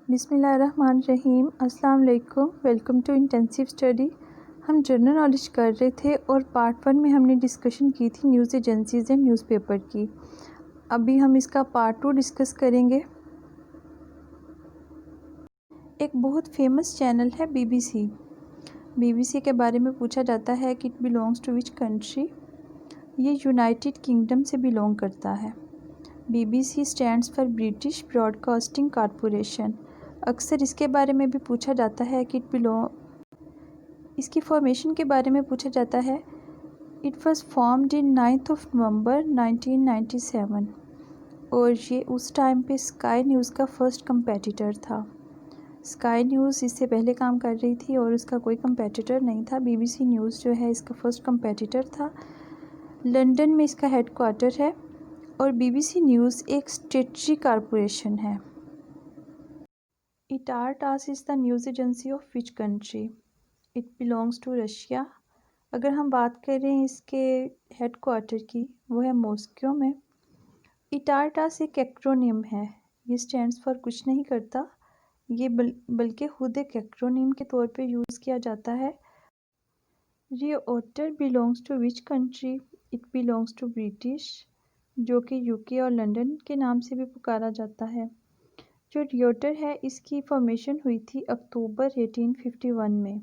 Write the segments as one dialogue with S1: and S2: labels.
S1: बिस्मिल्लाहिर्रहमानिर्रहीम। अस्सलाम वालेकुम। Welcome to intensive study. हम जनरल नॉलेज कर रहे थे और पार्ट 1 में हमने डिस्कशन की थी न्यूज़ एजेंसीज़ एंड न्यूज़पेपर की। अभी हम इसका पार्ट 2 डिस्कस करेंगे। एक बहुत फेमस चैनल है BBC। BBC के बारे में पूछा जाता है कि it belongs to which country. ये यूनाइटेड किंगडम से बिलोंग करता है। BBC stands for British Broadcasting Corporation. अक्सर इसके बारे में भी पूछा जाता है कि इसकी फॉर्मेशन के बारे में पूछा जाता है। इट वॉज फॉर्म्ड इन 9 नवंबर 1997 और ये उस टाइम पे स्काई न्यूज़ का फर्स्ट कंपेटिटर था। स्काई न्यूज़ इससे पहले काम कर रही थी और उसका कोई कंपेटिटर नहीं था। BBC न्यूज़ जो है इसका फर्स्ट कंपेटिटर था। लंदन में इसका हेड क्वार्टर है और BBC न्यूज़ एक स्टेटरी कॉरपोरेशन है। ITAR TASS is the news agency of which country. It belongs to Russia. अगर हम बात करें इसके हेड क्वार्टर की, वो है मॉस्को में। इटारटास एक एक्रोनिम है। ये स्टैंड्स फॉर कुछ नहीं करता, ये बल्कि खुद एक एक्रोनिम के तौर पे यूज़ किया जाता है। Reuters belongs to which country. It belongs to British, जो कि UK और लंदन के नाम से भी पुकारा जाता है। जो रियोटर है इसकी फॉर्मेशन हुई थी अक्टूबर 1851 में।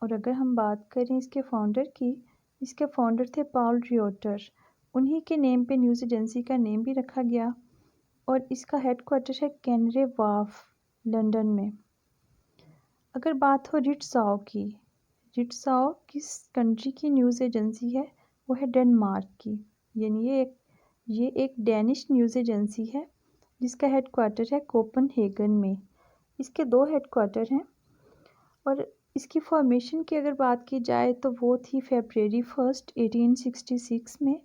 S1: और अगर हम बात करें इसके फाउंडर की, इसके फाउंडर थे पॉल रियोटर। उन्हीं के नेम पे न्यूज़ एजेंसी का नेम भी रखा गया और इसका हेड क्वार्टर है कैनरे वार्फ, लंदन में। अगर बात हो रिट्साओ की, रिट्साओ किस कंट्री की न्यूज़ एजेंसी है, वो है डेनमार्क की। यानी ये एक डेनिश न्यूज़ एजेंसी है जिसका हेड क्वार्टर है कोपनहेगन में। इसके 2 हेड क्वार्टर हैं और इसकी फॉर्मेशन की अगर बात की जाए तो वो थी February 1, 1866 में।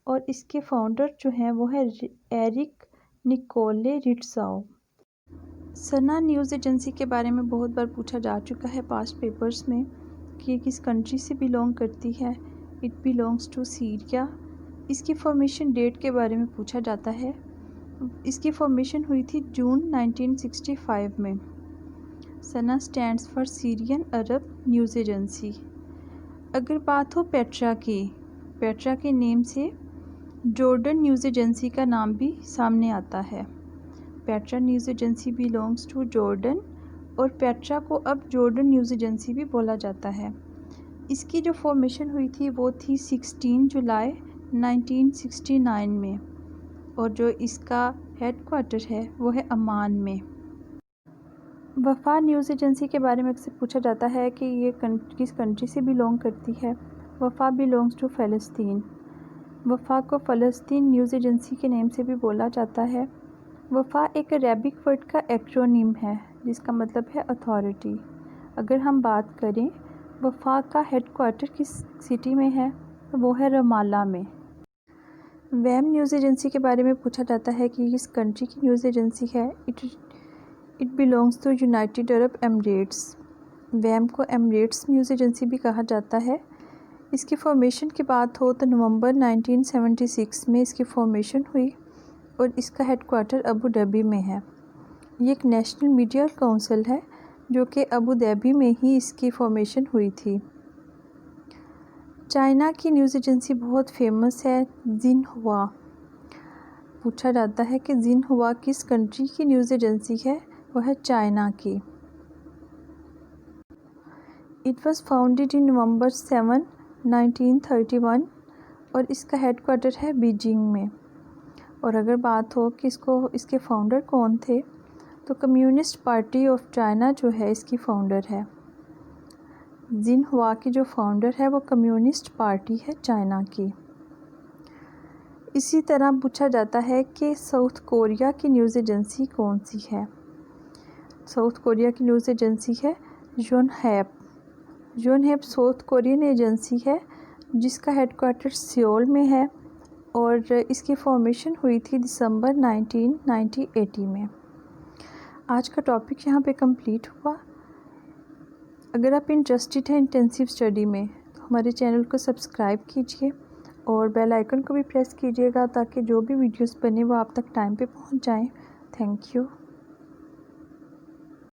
S1: और इसके फाउंडर जो हैं वो है एरिक निकोले रिट्साओ। सना न्यूज़ एजेंसी के बारे में बहुत बार पूछा जा चुका है पास्ट पेपर्स में कि ये किस कंट्री से बिलोंग करती है। It belongs to Syria. इसकी फॉर्मेशन डेट के बारे में पूछा जाता है। इसकी फॉर्मेशन हुई थी जून 1965 में। SANA stands for Syrian Arab news agency. अगर बात हो पेट्रा की, पेट्रा के नेम से जॉर्डन न्यूज़ एजेंसी का नाम भी सामने आता है। Petra news agency belongs to Jordan और पेट्रा को अब जॉर्डन न्यूज़ एजेंसी भी बोला जाता है। इसकी जो फॉर्मेशन हुई थी वो थी 16 जुलाई 1969 में और जो इसका हेड क्वार्टर है वो है अमान में। वफ़ा न्यूज़ एजेंसी के बारे में अक्सर पूछा जाता है कि ये किस कंट्री से बिलोंग करती है। वफ़ा बिलोंग्स टू फ़लस्तीन। वफ़ा को फ़लस्तीन न्यूज़ एजेंसी के नेम से भी बोला जाता है। वफ़ा एक अरेबिक वर्ड का एक्रोनिम है जिसका मतलब है अथॉरिटी। अगर हम बात करें वफ़ा का हेड क्वार्टर किस सिटी में है, तो वो है रमाला में। वैम न्यूज़ एजेंसी के बारे में पूछा जाता है कि किस कंट्री की न्यूज़ एजेंसी है। It belongs to United Arab Emirates. वैम को एमिरेट्स न्यूज़ एजेंसी भी कहा जाता है। इसकी फॉर्मेशन की बात हो तो नवंबर 1976 में इसकी फॉर्मेशन हुई और इसका हेड क्वार्टर अबू धाबी में है। ये एक नेशनल मीडिया काउंसिल है जो कि अबू धाबी में ही इसकी फॉर्मेशन हुई थी। चाइना की न्यूज़ एजेंसी बहुत फेमस है, जिनहुआ। पूछा जाता है कि जिनहुआ किस कंट्री की न्यूज़ एजेंसी है, वो है चाइना की। इट वॉज फाउंडेड इन नवंबर 7, 1931 और इसका हेड क्वार्टर है बीजिंग में। और अगर बात हो कि इसके फाउंडर कौन थे, तो कम्युनिस्ट पार्टी ऑफ चाइना जो है इसकी फाउंडर है। जिनहुआ की जो फाउंडर है वो कम्युनिस्ट पार्टी है चाइना की। इसी तरह पूछा जाता है कि साउथ कोरिया की न्यूज़ एजेंसी कौन सी है। साउथ कोरिया की न्यूज़ एजेंसी है योनहैप। योनहैप साउथ कोरियन एजेंसी है जिसका हेड क्वार्टर सियोल में है और इसकी फॉर्मेशन हुई थी दिसंबर 1980 में। आज का टॉपिक यहाँ पे कंप्लीट हुआ। अगर आप इंटरेस्टेड हैं इंटेंसिव स्टडी में तो हमारे चैनल को सब्सक्राइब कीजिए और बेल आइकन को भी प्रेस कीजिएगा ताकि जो भी वीडियोस बने वो आप तक टाइम पे पहुँच जाएं। Thank you.